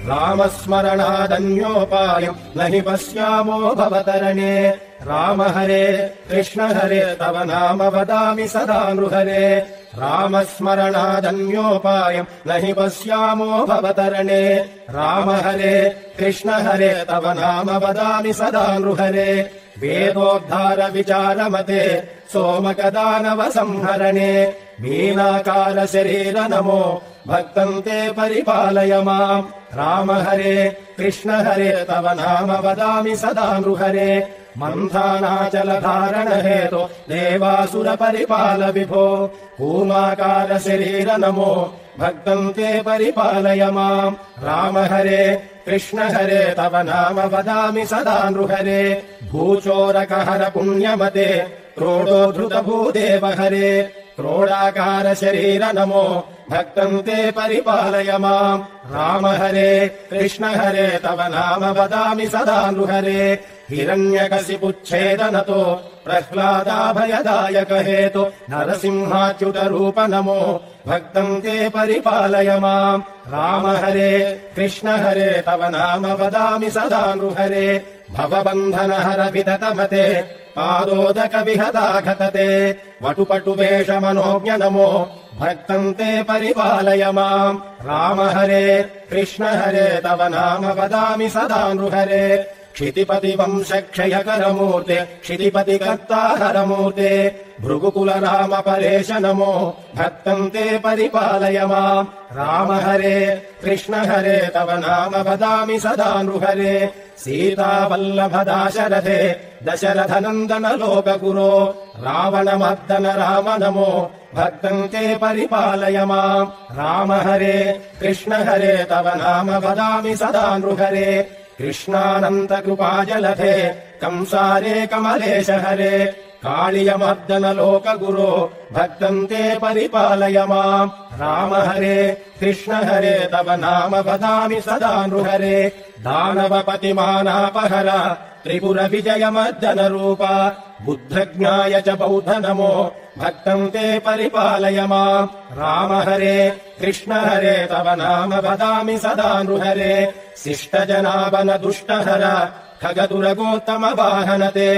रामस्मरणादन्योपायम् न हि पश्यामो भवतरणे राम हरे कृष्ण हरे तव नाम वदामि सदा नृहरे रामस्मरणादन्योपायम् न हि पश्यामो भवतरणे राम हरे कृष्ण हरे तव नाम वदामि सदा नृहरे वेदोद्धार विचारमते सोमकदानव संहरणे मीनाकार शरीर नमो भक्तम् ते परिपालय माम् राम हरे कृष्ण हरे तव नाम वदामि सदा नृहरे मन्थानाचल धारण हेतो देवासुर परिपाल विभो कूमाकार शरीर नमो भक्तम् ते परिपालय माम् राम हरे कृष्ण हरे तव नाम वदामि सदा नृहरे भूचोरकहर पुण्यमते क्रोडोद्धृत भूदेव हरे क्रोडाकार शरीर नमो भक्तम् ते परिपालय माम् राम हरे कृष्ण हरे तव नाम वदामि सदा नृहरे हिरण्यकशिपुच्छेदनतो प्रह्लादाभयदायक हेतु नरसिंहाच्युत रूप नमो भक्तम् ते परिपालय माम् राम हरे कृष्ण हरे तव नाम वदामि सदा नृहरे भवबन्धनहर विदतमते पादोदक विहताघतते वटुपटु वेष मनोज्ञ नमो भक्तम् ते परिपालय माम् राम हरे कृष्ण हरे तव नाम वदामि सदा नृहरे क्षितिपति वंशक्षयकरमूर्ते क्षितिपति कर्ताहरमूर्ते भृगुकुल राम परेश नमो भक्तम् ते परिपालय माम् राम हरे कृष्ण हरे तव नाम वदामि सदा नृहरे सीतावल्लभदाशरथे दशरथनन्दन लोकगुरो रावणमर्दन राम नमो भक्तम् ते परिपालय माम् राम हरे कृष्ण हरे तव नाम वदामि सदा नृहरे कृष्णानन्त कृपाजलधे कंसारे कमलेश हरे कालियमर्दन लोकगुरो भक्तम् ते परिपालय माम् राम हरे कृष्ण हरे तव नाम वदामि सदा नृहरे दानवपतिमानापहर त्रिपुर विजयमर्दन रूप बुद्धज्ञाय च बौद्ध नमो भक्तम् ते परिपालय माम् राम हरे कृष्ण हरे तव नाम वदामि सदा नृहरे शिष्टजनावन दुष्टहर खगदुरगोत्तम वाहनते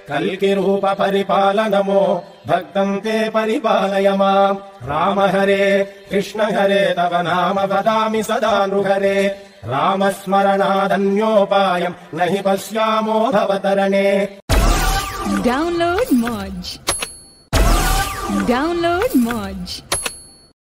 कल्किरूप परिपाल नमो भक्तम् ते परिपालय माम् राम हरे कृष्ण हरे तव नाम वदामि सदा नृहरे रामस्मरणादन्योपायम् न हि पश्यामो भवतरणे Download Moj.